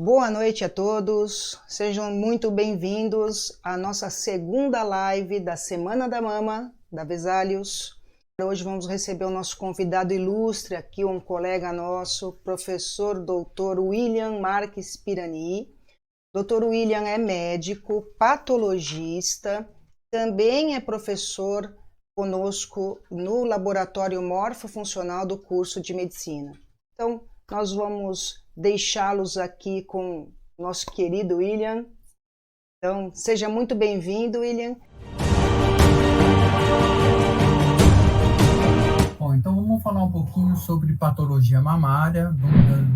Boa noite a todos, sejam muito bem-vindos à nossa segunda live da Semana da Mama, da Vesalius. Hoje vamos receber o nosso convidado ilustre aqui, um colega nosso, professor Dr. William Marques Pirani. Dr. William é médico, patologista, também é professor conosco no Laboratório Morfofuncional do curso de Medicina. Então, nós vamos deixá-los aqui com o nosso querido William. Então, seja muito bem-vindo, William. Bom, então vamos falar um pouquinho sobre patologia mamária,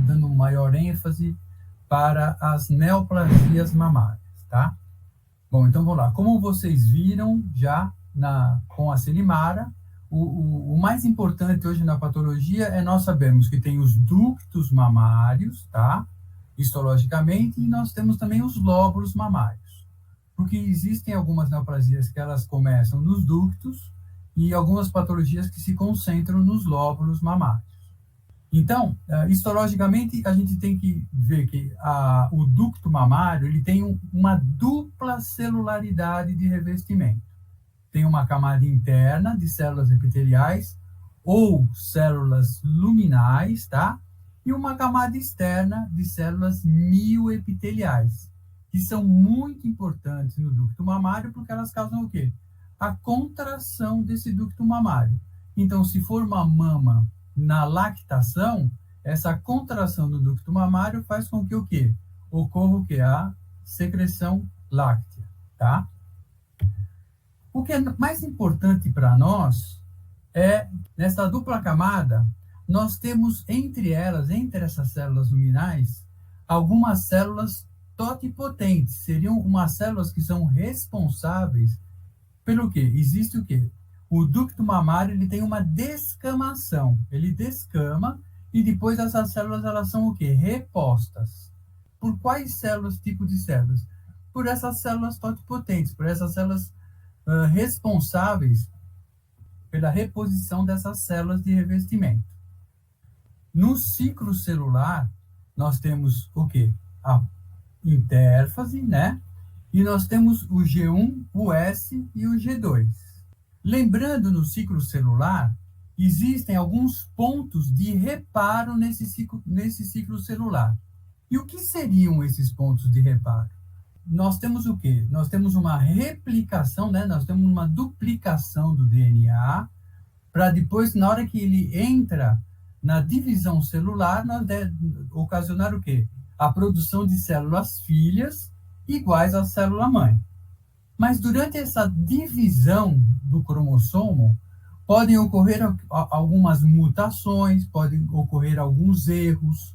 dando maior ênfase para as neoplasias mamárias, tá? Bom, então vamos lá. Como vocês viram já com a Selimara, o mais importante hoje na patologia é nós sabemos que tem os ductos mamários, tá? Histologicamente, e nós temos também os lóbulos mamários. Porque existem algumas neoplasias que elas começam nos ductos e algumas patologias que se concentram nos lóbulos mamários. Então, histologicamente, a gente tem que ver que o ducto mamário ele tem uma dupla celularidade de revestimento. Tem uma camada interna de células epiteliais ou células luminais, tá? E uma camada externa de células mioepiteliais, que são muito importantes no ducto mamário porque elas causam o quê? A contração desse ducto mamário. Então, se for uma mama na lactação, essa contração do ducto mamário faz com que o quê? Ocorra o quê? A secreção láctea, tá? O que é mais importante para nós é, nessa dupla camada, nós temos entre essas células luminais, algumas células totipotentes. Seriam umas células que são responsáveis pelo quê? Existe o quê? O ducto mamário ele tem uma descamação. Ele descama e depois essas células elas são o quê? Repostas. Por quais células, tipo de células? Por essas células totipotentes, por essas células responsáveis pela reposição dessas células de revestimento. No ciclo celular, nós temos o quê? A intérfase, né? E nós temos o G1, o S e o G2. Lembrando, no ciclo celular, existem alguns pontos de reparo nesse ciclo celular. E o que seriam esses pontos de reparo? Nós temos o quê? Nós temos uma replicação, né? Nós temos uma duplicação do DNA, para depois, na hora que ele entra na divisão celular, nós ocasionar o quê? A produção de células filhas iguais à célula-mãe. Mas durante essa divisão do cromossomo, podem ocorrer algumas mutações, podem ocorrer alguns erros,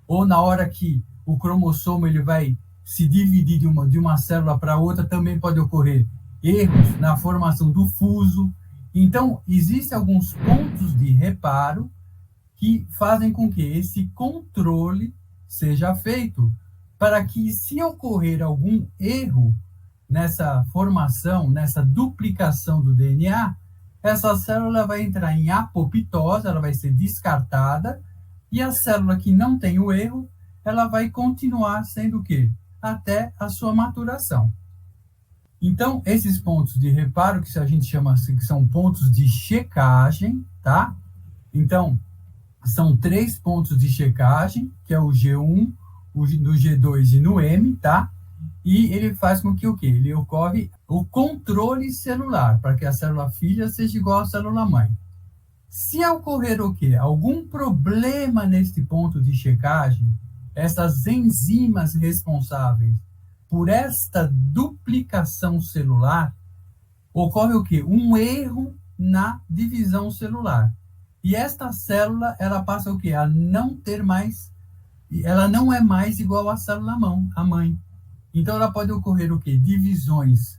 ou na hora que o cromossomo ele vai se dividir de uma célula para outra, também pode ocorrer erros na formação do fuso. Então, existem alguns pontos de reparo que fazem com que esse controle seja feito para que, se ocorrer algum erro nessa formação, nessa duplicação do DNA, essa célula vai entrar em apoptose, ela vai ser descartada, e a célula que não tem o erro, ela vai continuar sendo o quê? Até a sua maturação. Então, esses pontos de reparo, que a gente chama assim, que são pontos de checagem, tá? Então, são 3 pontos de checagem, que é o G1, no G2 e no M, tá? E ele faz com que o quê? Ele ocorre o controle celular, para que a célula filha seja igual à célula mãe. Se ocorrer o quê? Algum problema neste ponto de checagem, essas enzimas responsáveis por esta duplicação celular, ocorre o quê? Um erro na divisão celular. E esta célula, ela passa o quê? A não ter mais, ela não é mais igual à célula mãe. Então, ela pode ocorrer o quê? Divisões,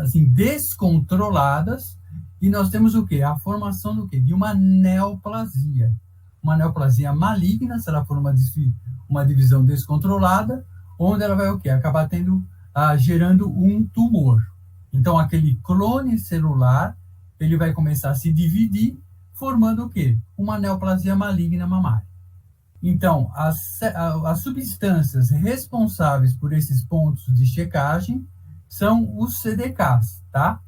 assim, descontroladas, e nós temos o quê? A formação do quê? De uma neoplasia. Uma neoplasia maligna, se ela for uma divisão descontrolada, onde ela vai o quê? Acabar gerando um tumor. Então, aquele clone celular, ele vai começar a se dividir, formando o quê? Uma neoplasia maligna mamária. Então, as substâncias responsáveis por esses pontos de checagem são os CDKs, tá?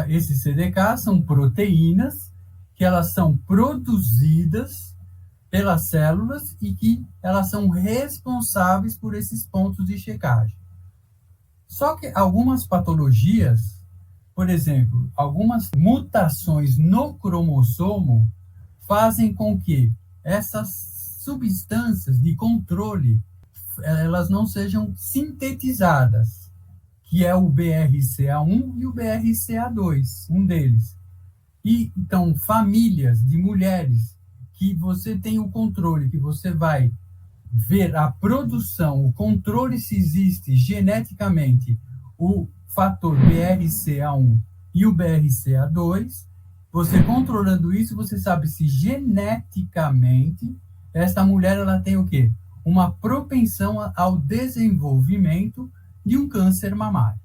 Esses CDKs são proteínas que elas são produzidas pelas células e que elas são responsáveis por esses pontos de checagem. Só que algumas patologias, por exemplo, algumas mutações no cromossomo fazem com que essas substâncias de controle elas não sejam sintetizadas, que é o BRCA1 e o BRCA2, um deles. E então famílias de mulheres que você tem o controle, que você vai ver a produção, o controle se existe geneticamente o fator BRCA1 e o BRCA2, você controlando isso, você sabe se geneticamente esta mulher ela tem o quê? Uma propensão ao desenvolvimento de um câncer mamário.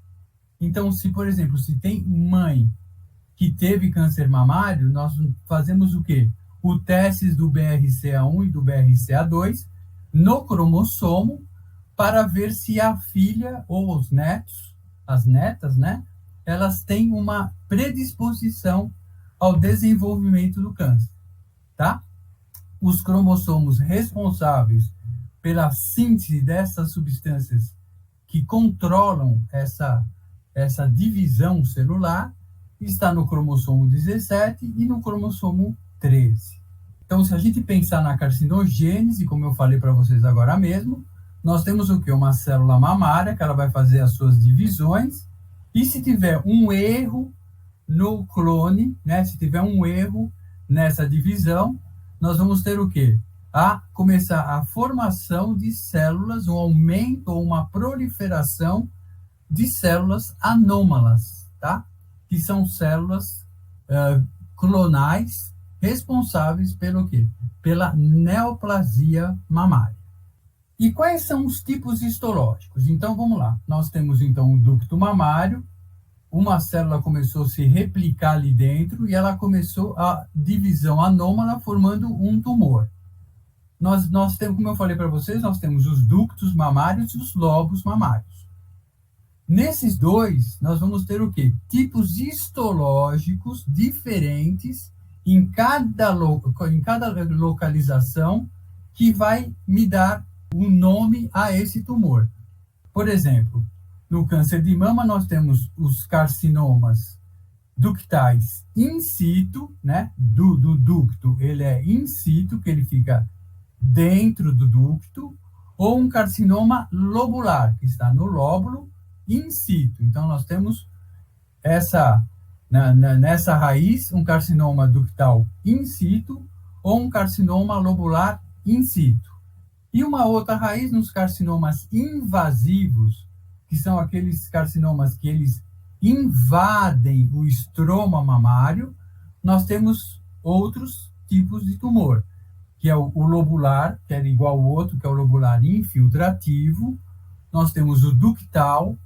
Então, se, por exemplo, se tem mãe que teve câncer mamário, nós fazemos o quê? O teste do BRCA1 e do BRCA2 no cromossomo para ver se a filha ou os netos, as netas, né, elas têm uma predisposição ao desenvolvimento do câncer, tá? Os cromossomos responsáveis pela síntese dessas substâncias que controlam essa divisão celular está no cromossomo 17 e no cromossomo 13. Então, se a gente pensar na carcinogênese, como eu falei para vocês agora mesmo, nós temos o quê? Uma célula mamária, que ela vai fazer as suas divisões, e se tiver um erro no clone, né, se tiver um erro nessa divisão, nós vamos ter o quê? Começar a formação de células, um aumento ou uma proliferação de células anômalas, tá? Que são células clonais responsáveis pelo quê? Pela neoplasia mamária. E quais são os tipos histológicos? Então, vamos lá. Nós temos, então, o ducto mamário. Uma célula começou a se replicar ali dentro e ela começou a divisão anômala, formando um tumor. Nós temos, como eu falei para vocês, nós temos os ductos mamários e os lobos mamários. Nesses dois, nós vamos ter o quê? Tipos histológicos diferentes em cada localização que vai me dar um nome a esse tumor. Por exemplo, no câncer de mama, nós temos os carcinomas ductais in situ, né? Do ducto, ele é in situ, que ele fica dentro do ducto, ou um carcinoma lobular, que está no lóbulo in situ. Então, nós temos nessa raiz, um carcinoma ductal in situ ou um carcinoma lobular in situ. E uma outra raiz nos carcinomas invasivos, que são aqueles carcinomas que eles invadem o estroma mamário, nós temos outros tipos de tumor, que é o lobular, que é igual ao outro, que é o lobular infiltrativo. Nós temos o ductal,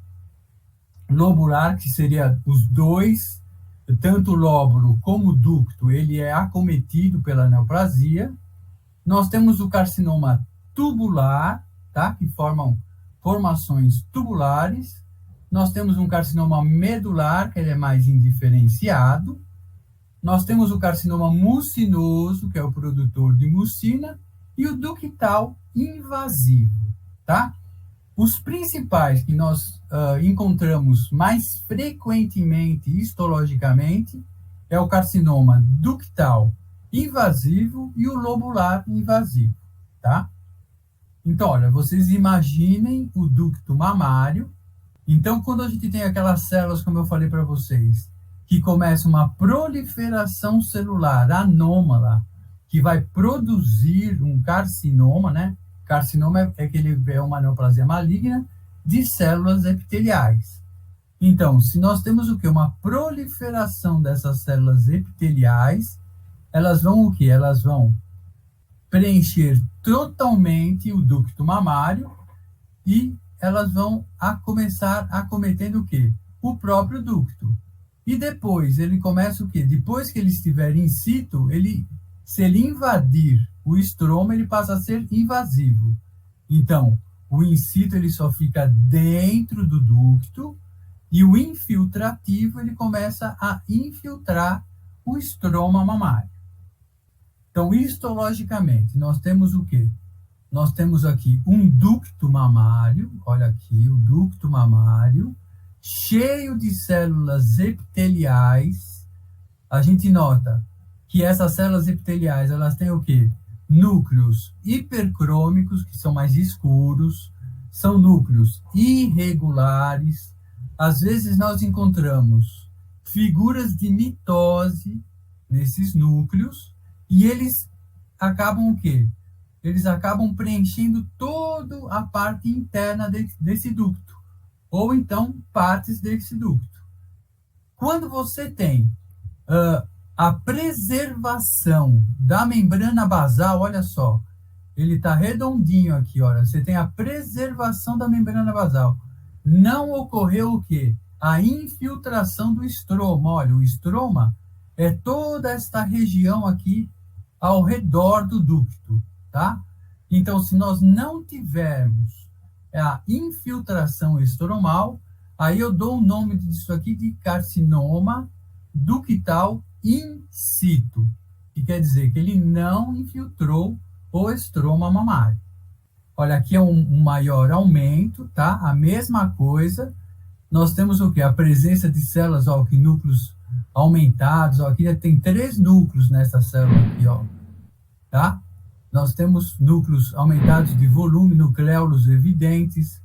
lobular, que seria os dois, tanto o lóbulo como o ducto, ele é acometido pela neoplasia. Nós temos o carcinoma tubular, tá? Que formam formações tubulares. Nós temos um carcinoma medular, que ele é mais indiferenciado. Nós temos o carcinoma mucinoso, que é o produtor de mucina, e o ductal invasivo, tá? Os principais que nós encontramos mais frequentemente histologicamente é o carcinoma ductal invasivo e o lobular invasivo, tá? Então, olha, vocês imaginem o ducto mamário. Então, quando a gente tem aquelas células, como eu falei para vocês, que começa uma proliferação celular anômala, que vai produzir um carcinoma, né? Carcinoma é que ele é uma neoplasia maligna de células epiteliais. Então, se nós temos o quê? Uma proliferação dessas células epiteliais, elas vão o quê? Elas vão preencher totalmente o ducto mamário e elas vão começar acometendo o quê? O próprio ducto. E depois, ele começa o quê? Depois que ele estiver in situ, se ele invadir o estroma ele passa a ser invasivo. Então, o in situ ele só fica dentro do ducto e o infiltrativo ele começa a infiltrar o estroma mamário. Então, histologicamente, nós temos o quê? Nós temos aqui um ducto mamário, olha aqui, o ducto mamário, cheio de células epiteliais. A gente nota que essas células epiteliais, elas têm o quê? Núcleos hipercrômicos, que são mais escuros, são núcleos irregulares. Às vezes nós encontramos figuras de mitose nesses núcleos e eles acabam o quê? Eles acabam preenchendo toda a parte interna desse ducto, ou então partes desse ducto. Quando você tem a preservação da membrana basal, olha só, ele está redondinho aqui, olha, você tem a preservação da membrana basal. Não ocorreu o quê? A infiltração do estroma. Olha, o estroma é toda esta região aqui ao redor do ducto, tá? Então, se nós não tivermos a infiltração estromal, aí eu dou o nome disso aqui de carcinoma ductal in situ, que quer dizer que ele não infiltrou o estroma mamário. Olha, aqui é um maior aumento, tá? A mesma coisa. Nós temos o quê? A presença de células, ó, aqui, núcleos aumentados, ó, aqui tem 3 núcleos nessa célula aqui, ó, tá? Nós temos núcleos aumentados de volume, nucléolos evidentes.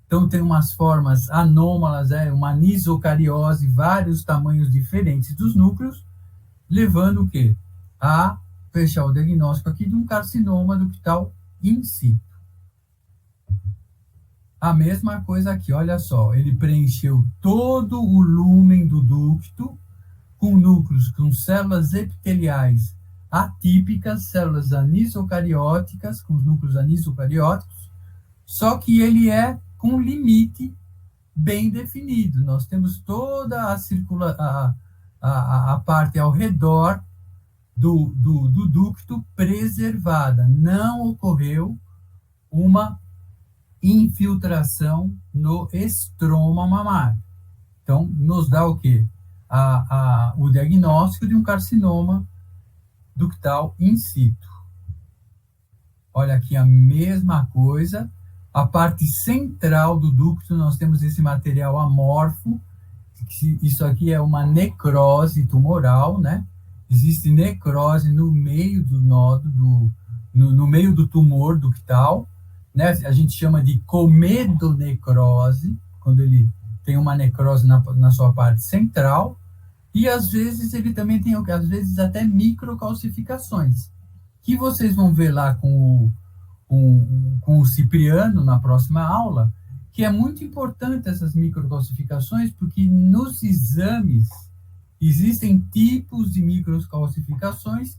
Então, tem umas formas anômalas, uma anisocariose, vários tamanhos diferentes dos núcleos, levando o quê? A fechar o diagnóstico aqui de um carcinoma ductal in situ. A mesma coisa aqui, olha só, ele preencheu todo o lúmen do ducto com núcleos, com células epiteliais atípicas, células anisocarióticas, com os núcleos anisocarióticos, só que ele é com limite bem definido. Nós temos toda a parte ao redor do ducto preservada. Não ocorreu uma infiltração no estroma mamário. Então, nos dá o quê? O diagnóstico de um carcinoma ductal in situ. Olha aqui a mesma coisa. A parte central do ducto, nós temos esse material amorfo. Isso aqui é uma necrose tumoral, né? Existe necrose no meio do nódulo, no meio do tumor ductal, né? A gente chama de comedonecrose, quando ele tem uma necrose na sua parte central, e às vezes ele também tem, às vezes, até microcalcificações, que vocês vão ver lá com o Cipriano na próxima aula, que é muito importante essas microcalcificações, porque nos exames existem tipos de microcalcificações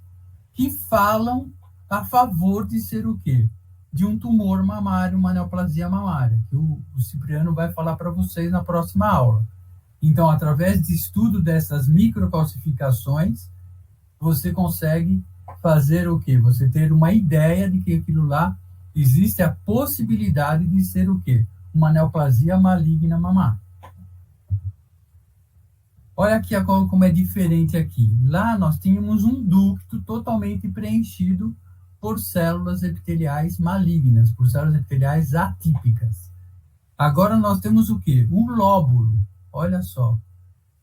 que falam a favor de ser o quê? De um tumor mamário, uma neoplasia mamária, que o Cipriano vai falar para vocês na próxima aula. Então, através de estudo dessas microcalcificações, você consegue fazer o quê? Você ter uma ideia de que aquilo lá existe a possibilidade de ser o quê? Uma neoplasia maligna mamária. Olha aqui como é diferente aqui. Lá nós tínhamos um ducto totalmente preenchido por células epiteliais malignas, por células epiteliais atípicas. Agora nós temos o quê? Um lóbulo. Olha só.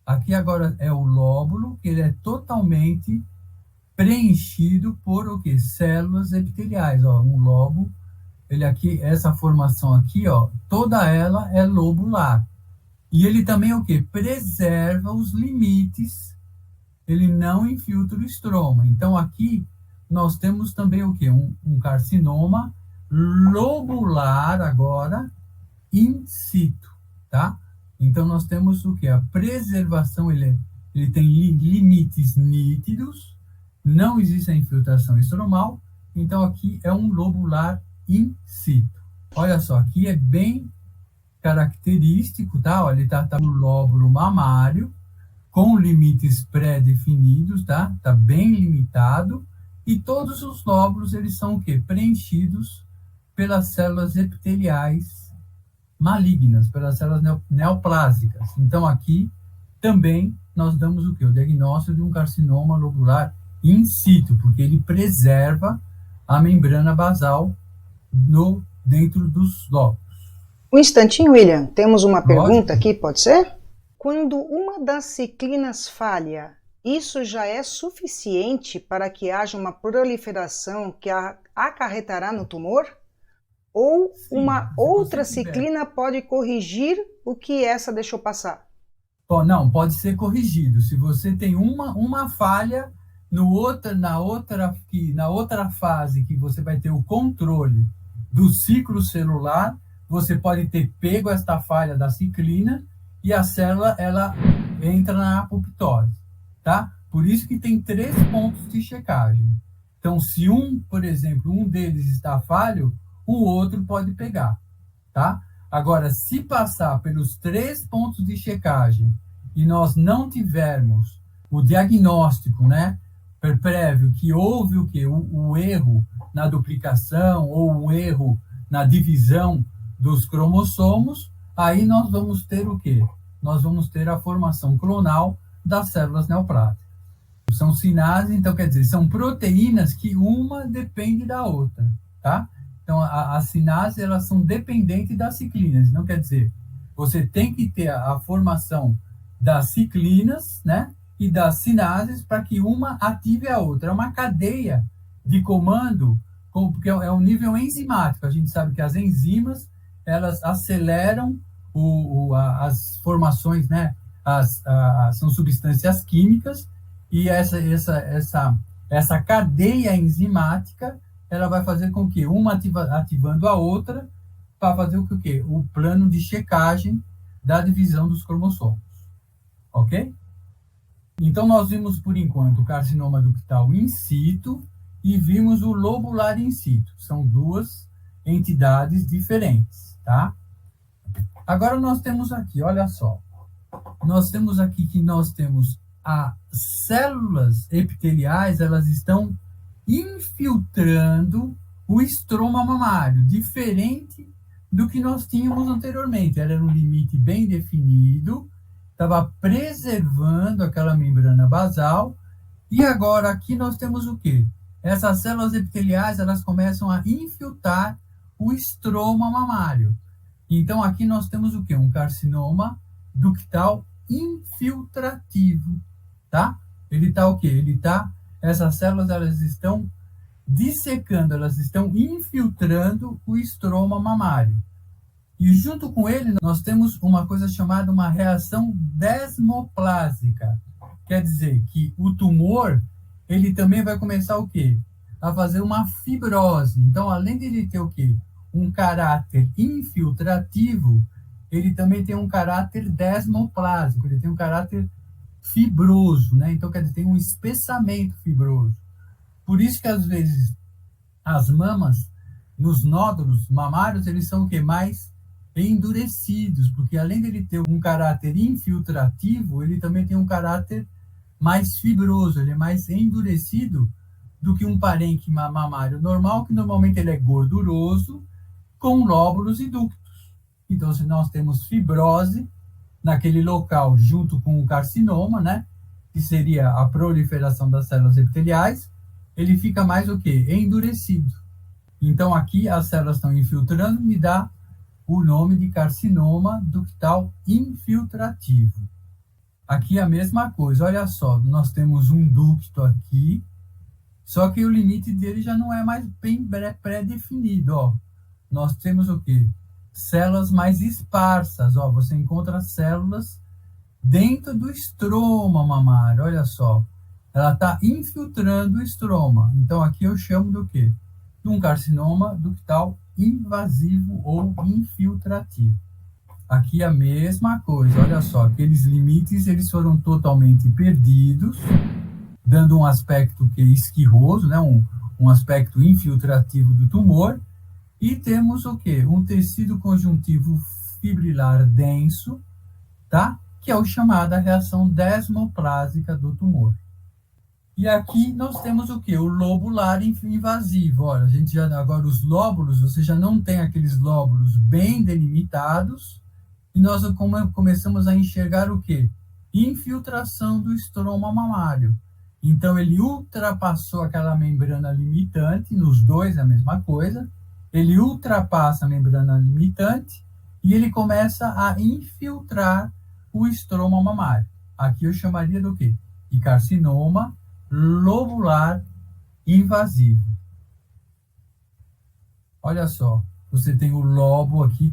Aqui agora é o lóbulo, que ele é totalmente preenchido por o quê? Células epiteliais. Ó, um lobo, ele aqui, essa formação aqui, ó, toda ela é lobular. E ele também o quê? Preserva os limites, ele não infiltra o estroma. Então aqui nós temos também o quê? Um carcinoma lobular agora in situ, tá? Então nós temos o quê? A preservação, ele tem limites nítidos, não existe a infiltração estromal, então aqui é um lobular in situ. Olha só, aqui é bem característico, tá? Olha, ele tá no lóbulo mamário, com limites pré-definidos, tá? Tá bem limitado, E todos os lóbulos, eles são o quê? Preenchidos pelas células epiteliais malignas, pelas células neoplásicas. Então, aqui também nós damos o quê? O diagnóstico de um carcinoma lobular in situ, porque ele preserva a membrana basal dentro dos lóbulos. Um instantinho, William. Temos uma pergunta aqui, pode ser? Quando uma das ciclinas falha, isso já é suficiente para que haja uma proliferação que acarretará no tumor? Ou uma outra ciclina pode corrigir o que essa deixou passar? Não, pode ser corrigido. Se você tem uma falha na outra fase que você vai ter o controle do ciclo celular, você pode ter pego esta falha da ciclina e a célula ela entra na apoptose, tá? Por isso que tem 3 pontos de checagem. Então, se por exemplo, um deles está falho, o outro pode pegar, tá? Agora, se passar pelos 3 pontos de checagem e nós não tivermos o diagnóstico, né, prévio, que houve o quê? O erro na duplicação ou um erro na divisão dos cromossomos, aí nós vamos ter o quê? Nós vamos ter a formação clonal das células neoplásicas. São sinases, então quer dizer, são proteínas que uma depende da outra, tá? Então, as sinases, elas são dependentes das ciclinas. Não quer dizer, você tem que ter a formação das ciclinas, né? E das sinases para que uma ative a outra. É uma cadeia de comando, porque é um nível enzimático. A gente sabe que as enzimas, elas aceleram as formações, né? São substâncias químicas, e essa cadeia enzimática, ela vai fazer com que uma ativando a outra para fazer o quê? O plano de checagem da divisão dos cromossomos. Ok? Então, nós vimos, por enquanto, o carcinoma ductal in situ e vimos o lobular in situ. São 2 entidades diferentes, tá? Agora, nós temos aqui, olha só. Nós temos aqui que nós temos as células epiteliais, elas estão infiltrando o estroma mamário, diferente do que nós tínhamos anteriormente. Ela era um limite bem definido, estava preservando aquela membrana basal, e agora aqui nós temos o quê? Essas células epiteliais, elas começam a infiltrar o estroma mamário. Então aqui nós temos o quê? Um carcinoma ductal infiltrativo, tá? Ele está o quê? Essas células, elas estão dissecando, elas estão infiltrando o estroma mamário. E junto com ele, nós temos uma coisa chamada uma reação desmoplásica. Quer dizer que o tumor, ele também vai começar o quê? A fazer uma fibrose. Então, além de ele ter o quê? Um caráter infiltrativo, ele também tem um caráter desmoplásico, ele tem um caráter fibroso, né? Então, quer dizer, tem um espessamento fibroso. Por isso que, às vezes, as mamas, nos nódulos mamários, eles são o quê? Mais endurecidos, porque além dele ter um caráter infiltrativo, ele também tem um caráter mais fibroso, ele é mais endurecido do que um parênquima mamário normal, que normalmente ele é gorduroso, com lóbulos e ductos. Então, se nós temos fibrose naquele local junto com o carcinoma, né, que seria a proliferação das células epiteliais, ele fica mais o quê? Endurecido. Então, aqui as células estão infiltrando, me dá o nome de carcinoma ductal infiltrativo. Aqui a mesma coisa, olha só, nós temos um ducto aqui, só que o limite dele já não é mais bem pré-definido, ó. Nós temos o quê? Células mais esparsas, ó, você encontra células dentro do estroma mamário, olha só. Ela está infiltrando o estroma. Então, aqui eu chamo do quê? De um carcinoma ductal invasivo ou infiltrativo. Aqui a mesma coisa, olha só, aqueles limites, eles foram totalmente perdidos, dando um aspecto que é esquirroso, né? Um aspecto infiltrativo do tumor. E temos o quê? Um tecido conjuntivo fibrilar denso, tá? Que é o chamada reação desmoplásica do tumor. E aqui nós temos o quê? O lobular invasivo. Olha, a gente já, agora os lóbulos, você já não tem aqueles lóbulos bem delimitados, e nós começamos a enxergar o quê? Infiltração do estroma mamário. Então, ele ultrapassou aquela membrana limitante, nos dois a mesma coisa, ele ultrapassa a membrana limitante e ele começa a infiltrar o estroma mamário. Aqui eu chamaria do quê? De carcinoma lobular invasivo. Olha só, você tem o lobo aqui,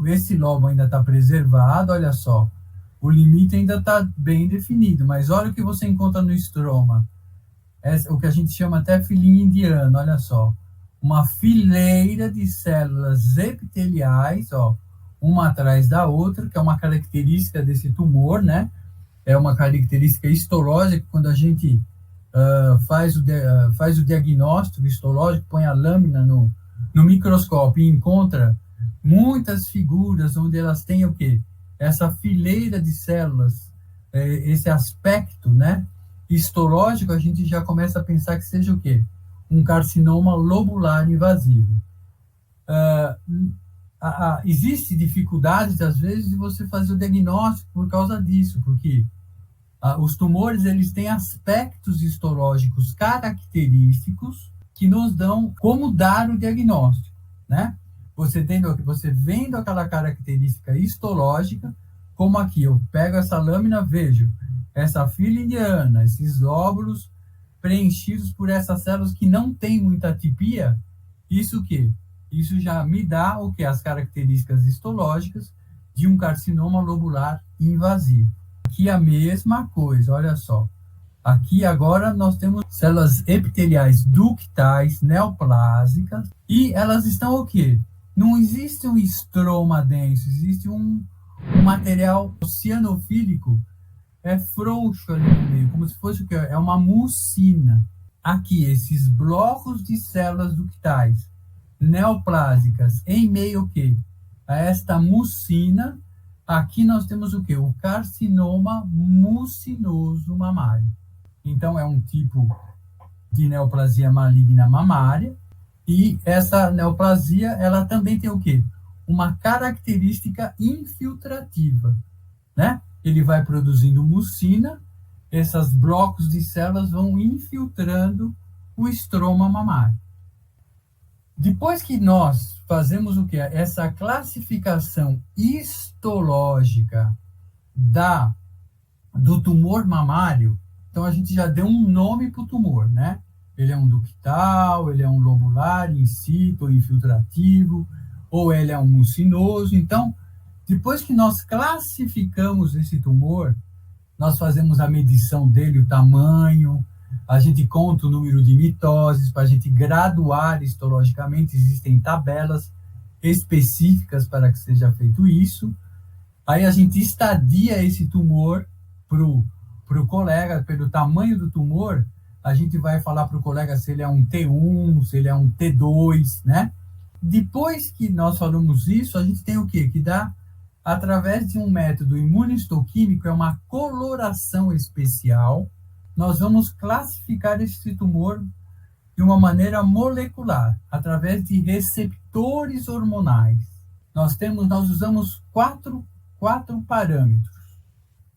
esse lobo ainda está preservado, olha só. O limite ainda está bem definido, mas olha o que você encontra no estroma. É o que a gente chama até filhinha indiana, olha só. Uma fileira de células epiteliais, ó, uma atrás da outra, que é uma característica desse tumor, né? É uma característica histológica, quando a gente faz o diagnóstico histológico, põe a lâmina no microscópio e encontra muitas figuras onde elas têm o quê? Essa fileira de células, esse aspecto, né, histológico, a gente já começa a pensar que seja o quê? Um carcinoma lobular invasivo. Existe dificuldades, às vezes, de você fazer o diagnóstico por causa disso, porque os tumores, eles têm aspectos histológicos característicos que nos dão como dar o diagnóstico, né? Você vendo aquela característica histológica, como aqui, eu pego essa lâmina, vejo essa fila indiana, esses lóbulos preenchidos por essas células que não têm muita atipia, isso o quê? Isso já me dá o quê? As características histológicas de um carcinoma lobular invasivo. Aqui a mesma coisa, olha só. Aqui agora nós temos células epiteliais ductais, neoplásicas, e elas estão o quê? Não existe um estroma denso, existe um material cianofílico frouxo ali no meio, como se fosse o quê? É uma mucina. Aqui, esses blocos de células ductais, neoplásicas, em meio o quê? A esta mucina, aqui nós temos o quê? O carcinoma mucinoso mamário. Então, é um tipo de neoplasia maligna mamária, e essa neoplasia, ela também tem o quê? Uma característica infiltrativa, né? Ele vai produzindo mucina, esses blocos de células vão infiltrando o estroma mamário. Depois que nós fazemos o quê? Essa classificação histológica do tumor mamário, então a gente já deu um nome para o tumor, né? Ele é um ductal, ele é um lobular, incito, ou infiltrativo, ou ele é um mucinoso. Então, depois que nós classificamos esse tumor, nós fazemos a medição dele, o tamanho, a gente conta o número de mitoses, para a gente graduar histologicamente, existem tabelas específicas para que seja feito isso. Aí a gente estadia esse tumor para o colega, pelo tamanho do tumor, a gente vai falar para o colega se ele é um T1, se ele é um T2, né? Depois que nós falamos isso, a gente tem o quê? Que dá, através de um método imunistoquímico, é uma coloração especial, nós vamos classificar esse tumor de uma maneira molecular, através de receptores hormonais. Nós usamos quatro parâmetros.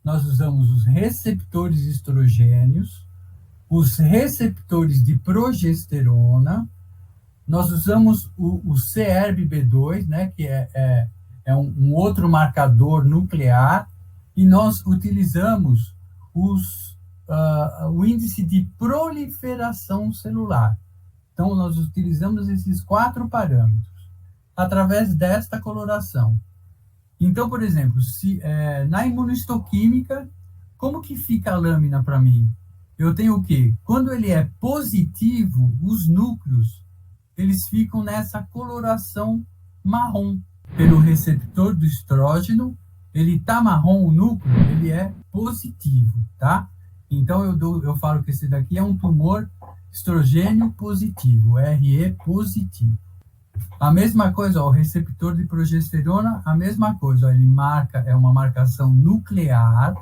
Nós usamos os receptores estrogênios, os receptores de progesterona, nós usamos o CERB-B2, né, que é um outro marcador nuclear, e nós utilizamos o índice de proliferação celular. Então, nós utilizamos esses 4 parâmetros através desta coloração. Então, por exemplo, na imunistoquímica, como que fica a lâmina para mim? Eu tenho o quê? Quando ele é positivo, os núcleos, eles ficam nessa coloração marrom. Pelo receptor do estrógeno, ele tá marrom, o núcleo, ele é positivo, tá? Então, eu falo que esse daqui é um tumor estrogênio positivo, RE positivo. A mesma coisa, ó, o receptor de progesterona, a mesma coisa, ó, ele é uma marcação nuclear,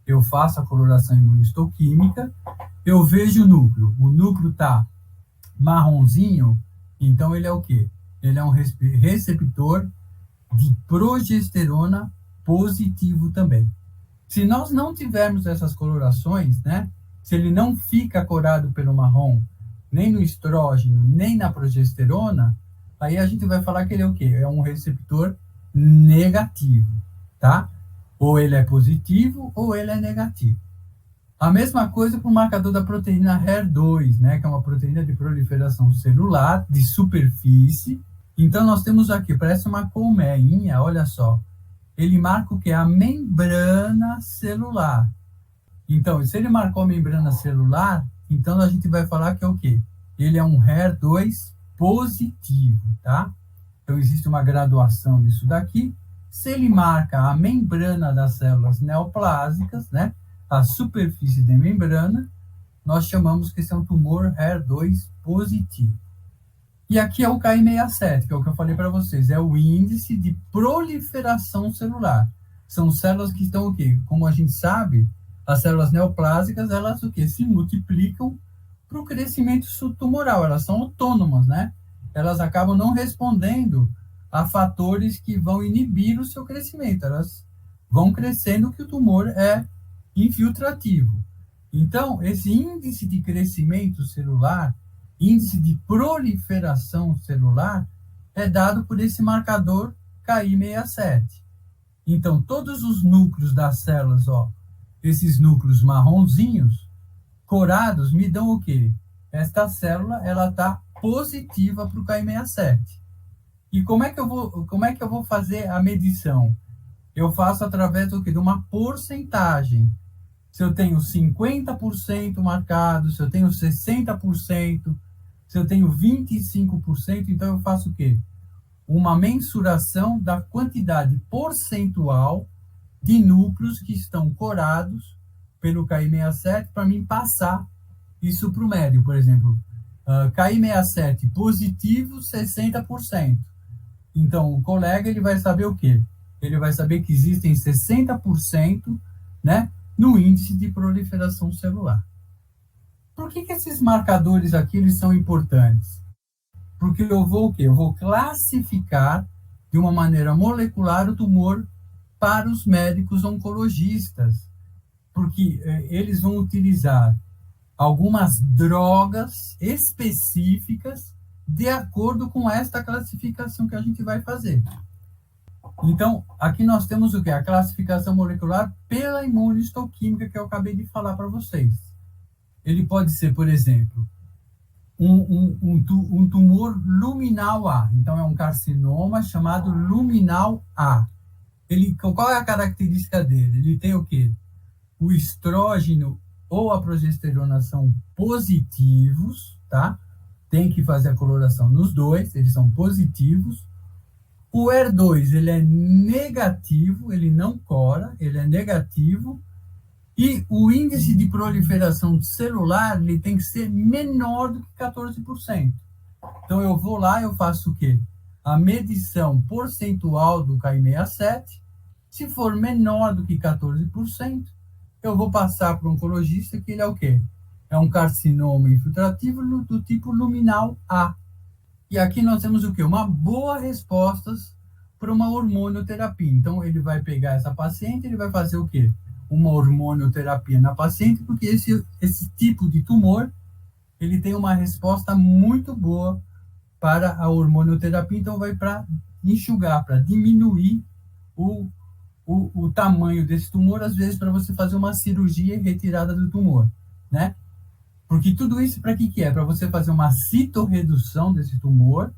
eu faço a coloração imunistoquímica, eu vejo o núcleo está marronzinho, então ele é o quê? Ele é um receptor de progesterona positivo também. Se nós não tivermos essas colorações, né? Se ele não fica corado pelo marrom, nem no estrógeno, nem na progesterona, aí a gente vai falar que ele é o quê? É um receptor negativo, tá? Ou ele é positivo ou ele é negativo. A mesma coisa para o marcador da proteína HER2, né? Que é uma proteína de proliferação celular de superfície. Então, nós temos aqui, parece uma colmeinha, olha só. Ele marca o quê? A membrana celular. Então, se ele marcou a membrana celular, então a gente vai falar que é o quê? Ele é um HER2 positivo, tá? Então, existe uma graduação nisso daqui. Se ele marca a membrana das células neoplásicas, né? A superfície de membrana, nós chamamos que esse é um tumor HER2 positivo. E aqui é o Ki67, que é o que eu falei para vocês, é o índice de proliferação celular. São células que estão o quê? Como a gente sabe, as células neoplásicas, elas o quê? Se multiplicam para o crescimento tumoral, elas são autônomas, né? Elas acabam não respondendo a fatores que vão inibir o seu crescimento, elas vão crescendo que o tumor é infiltrativo. Então, esse índice de crescimento celular, índice de proliferação celular, é dado por esse marcador Ki67. Então, todos os núcleos das células, ó, esses núcleos marronzinhos, corados, me dão o quê? Esta célula, ela está positiva para o Ki67. E como é que eu vou fazer a medição? Eu faço através do quê? De uma porcentagem. Se eu tenho 50% marcado, se eu tenho 60%, se eu tenho 25%, então eu faço o quê? Uma mensuração da quantidade percentual de núcleos que estão corados pelo Ki67 para mim passar isso para o médico. Por exemplo, Ki67 positivo, 60%. Então, o colega ele vai saber o quê? Ele vai saber que existem 60%, né, no índice de proliferação celular. Por que esses marcadores aqui eles são importantes? Porque eu vou o quê? Eu vou classificar de uma maneira molecular o tumor para os médicos oncologistas, porque eles vão utilizar algumas drogas específicas de acordo com esta classificação que a gente vai fazer. Então, aqui nós temos o quê? A classificação molecular pela imunistoquímica que eu acabei de falar para vocês. Ele pode ser, por exemplo, um tumor luminal A. Então, é um carcinoma chamado luminal A. Qual é a característica dele? Ele tem o quê? O estrógeno ou a progesterona são positivos, tá? Tem que fazer a coloração nos dois, eles são positivos. O HER2, ele é negativo, ele não cora, ele é negativo. E o índice de proliferação celular, ele tem que ser menor do que 14%. Então, eu vou lá, eu faço o quê? A medição percentual do Ki67. Se for menor do que 14%, eu vou passar para o oncologista que ele é o quê? É um carcinoma infiltrativo do tipo luminal A. E aqui nós temos o quê? Uma boa resposta para uma hormonioterapia. Então, ele vai pegar essa paciente, ele vai fazer o quê? Uma hormonioterapia na paciente, porque esse tipo de tumor, ele tem uma resposta muito boa para a hormonioterapia, então vai para enxugar, para diminuir o tamanho desse tumor, às vezes para você fazer uma cirurgia e retirada do tumor, né? Porque tudo isso para que é? Para você fazer uma citorredução desse tumor,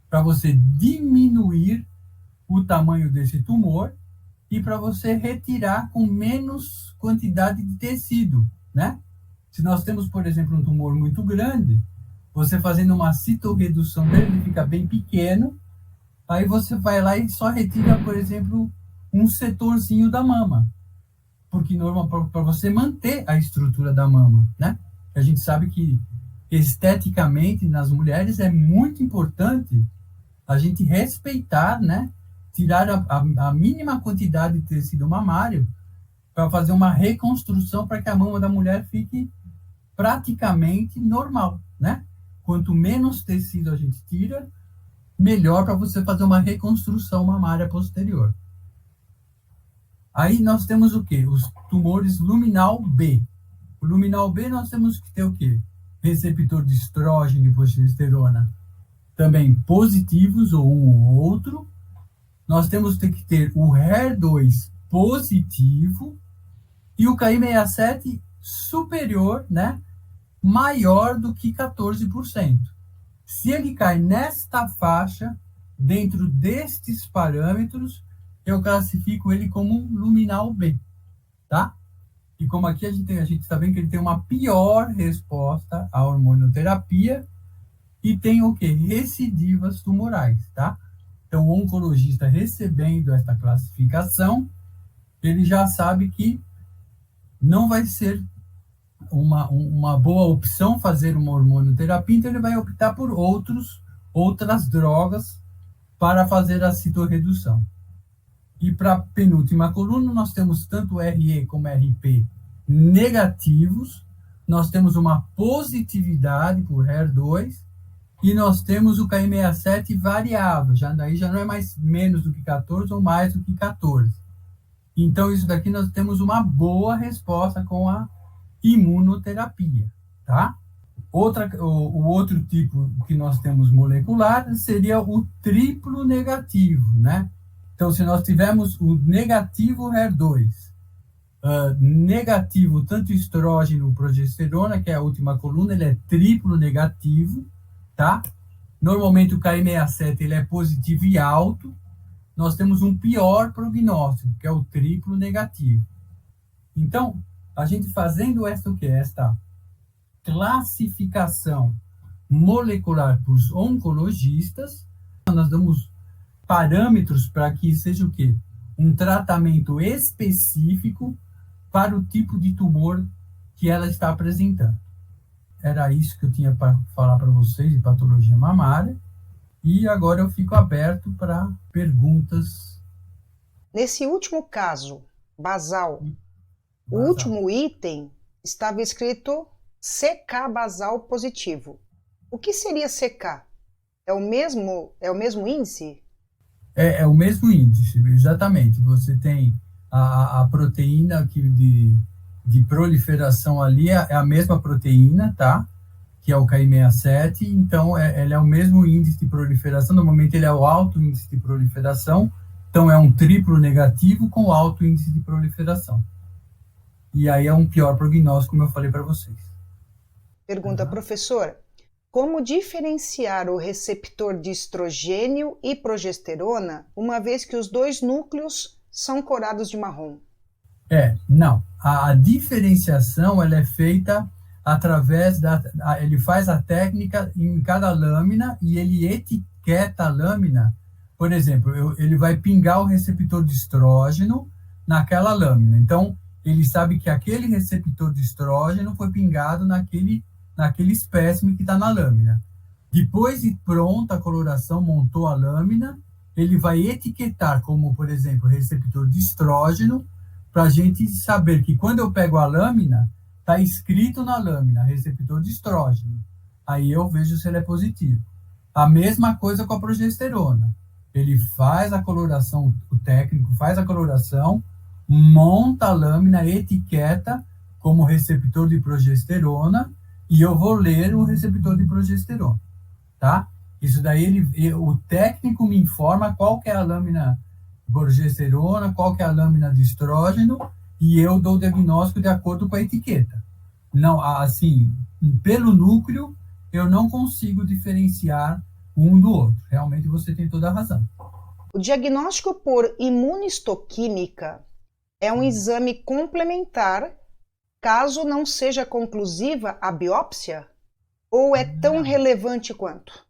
para você diminuir o tamanho desse tumor e para você retirar com menos quantidade de tecido, né? Se nós temos, por exemplo, um tumor muito grande, você fazendo uma citorredução dele, ele fica bem pequeno, aí você vai lá e só retira, por exemplo, um setorzinho da mama, porque normal para você manter a estrutura da mama, né? A gente sabe que esteticamente nas mulheres é muito importante a gente respeitar, né? Tirar a mínima quantidade de tecido mamário para fazer uma reconstrução para que a mama da mulher fique praticamente normal, né? Quanto menos tecido a gente tira, melhor para você fazer uma reconstrução mamária posterior. Aí nós temos o quê? Os tumores luminal B. O luminal B nós temos que ter o quê? Receptor de estrógeno e progesterona também positivos, ou um ou outro. Nós temos que ter o HER2 positivo e o Ki67 superior, né? Maior do que 14%. Se ele cai nesta faixa, dentro destes parâmetros, eu classifico ele como um luminal B, tá? E como aqui a gente está vendo que ele tem uma pior resposta à hormonioterapia e tem o quê? Recidivas tumorais, tá? Então, o oncologista recebendo esta classificação, ele já sabe que não vai ser uma boa opção fazer uma hormonioterapia, então ele vai optar por outras drogas para fazer a citorredução. E para a penúltima coluna, nós temos tanto RE como RP negativos, nós temos uma positividade por HER2, e nós temos o Ki67 variável, daí já não é mais menos do que 14 ou mais do que 14. Então, isso daqui nós temos uma boa resposta com a imunoterapia, tá? O outro tipo que nós temos molecular seria o triplo negativo, né? Então, se nós tivermos o negativo HER2, negativo tanto estrógeno, progesterona, que é a última coluna, ele é triplo negativo, tá? Normalmente o Ki67 ele é positivo e alto. Nós temos um pior prognóstico, que é o triplo negativo. Então, a gente fazendo esta classificação molecular para os oncologistas, nós damos parâmetros para que seja o quê? Um tratamento específico para o tipo de tumor que ela está apresentando. Era isso que eu tinha para falar para vocês de patologia mamária. E agora eu fico aberto para perguntas. Nesse último caso, basal, o último item estava escrito CK basal positivo. O que seria CK? É o mesmo índice? É o mesmo índice, exatamente. Você tem a proteína de proliferação ali, é a mesma proteína, tá? Que é o Ki67, então ele é o mesmo índice de proliferação, normalmente ele é o alto índice de proliferação, então é um triplo negativo com alto índice de proliferação. E aí é um pior prognóstico, como eu falei para vocês. Pergunta, professor, como diferenciar o receptor de estrogênio e progesterona, uma vez que os dois núcleos são corados de marrom? Não. A diferenciação ela é feita através ele faz a técnica em cada lâmina e ele etiqueta a lâmina. Por exemplo, ele vai pingar o receptor de estrógeno naquela lâmina. Então, ele sabe que aquele receptor de estrógeno foi pingado naquele espécime que está na lâmina. Depois de pronta a coloração, montou a lâmina, ele vai etiquetar como, por exemplo, receptor de estrógeno, para a gente saber que quando eu pego a lâmina, está escrito na lâmina, receptor de estrógeno. Aí eu vejo se ele é positivo. A mesma coisa com a progesterona. Ele faz a coloração, o técnico faz a coloração, monta a lâmina, etiqueta como receptor de progesterona, e eu vou ler o receptor de progesterona, tá? Isso daí, o técnico me informa qual que é a lâmina de progesterona, qual que é a lâmina de estrógeno, e eu dou o diagnóstico de acordo com a etiqueta. Não, assim, pelo núcleo, eu não consigo diferenciar um do outro. Realmente você tem toda a razão. O diagnóstico por imunistoquímica é um exame complementar caso não seja conclusiva a biópsia? Ou é tão relevante quanto?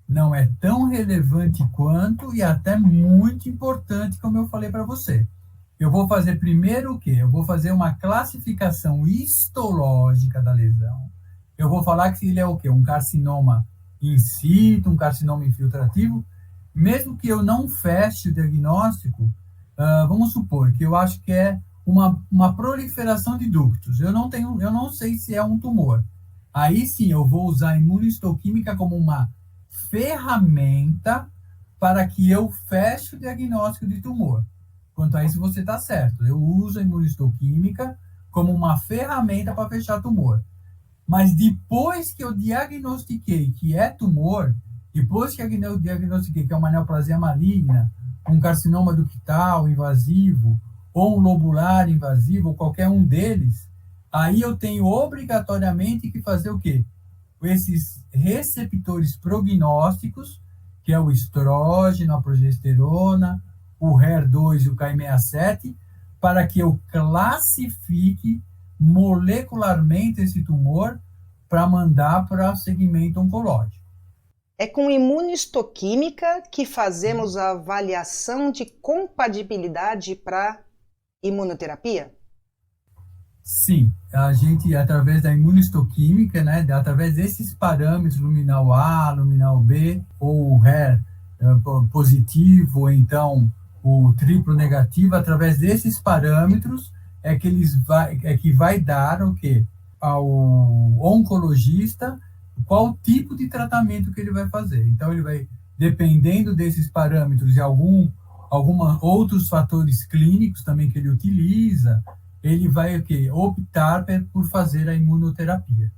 Não é tão relevante quanto e até muito importante, como eu falei para você. Eu vou fazer primeiro o quê? Eu vou fazer uma classificação histológica da lesão. Eu vou falar que ele é o quê? Um carcinoma in situ, um carcinoma infiltrativo. Mesmo que eu não feche o diagnóstico, vamos supor que eu acho que é uma proliferação de ductos. Eu não sei se é um tumor. Aí sim, eu vou usar a imunistoquímica como uma ferramenta para que eu feche o diagnóstico de tumor. Quanto a isso, você está certo. Eu uso a imunistoquímica como uma ferramenta para fechar tumor. Mas depois que eu diagnostiquei que é tumor, depois que eu diagnostiquei que é uma neoplasia maligna, um carcinoma ductal invasivo, ou um lobular invasivo, ou qualquer um deles, aí eu tenho obrigatoriamente que fazer o quê? Esses receptores prognósticos, que é o estrógeno, a progesterona, o HER2 e o Ki67, para que eu classifique molecularmente esse tumor para mandar para segmento oncológico. É com imunistoquímica que fazemos a avaliação de compatibilidade para imunoterapia? Sim, a gente, através da imunistoquímica, né, através desses parâmetros, luminal A, luminal B, ou o HER positivo, ou então o triplo negativo, através desses parâmetros é que vai dar o quê? Ao oncologista qual tipo de tratamento que ele vai fazer. Então, ele vai, dependendo desses parâmetros e outros fatores clínicos também que ele utiliza, ele vai o quê? Optar por fazer a imunoterapia.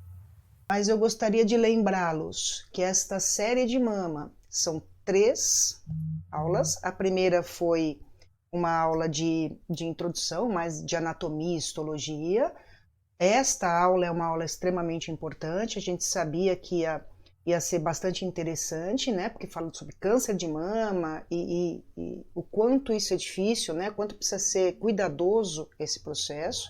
Mas eu gostaria de lembrá-los que esta série de mama são 3 aulas. A primeira foi uma aula de introdução, mais de anatomia e histologia. Esta aula é uma aula extremamente importante. A gente sabia que ia ser bastante interessante, né? Porque fala sobre câncer de mama e o quanto isso é difícil, né? Quanto precisa ser cuidadoso esse processo.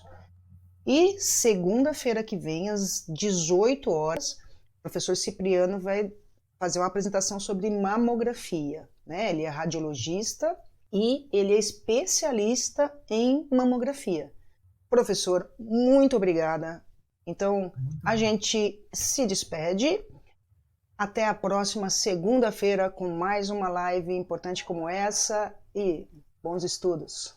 E segunda-feira que vem, às 18 horas, o professor Cipriano vai fazer uma apresentação sobre mamografia, né? Ele é radiologista e ele é especialista em mamografia. Professor, muito obrigada. Então, a gente se despede. Até a próxima segunda-feira com mais uma live importante como essa e bons estudos.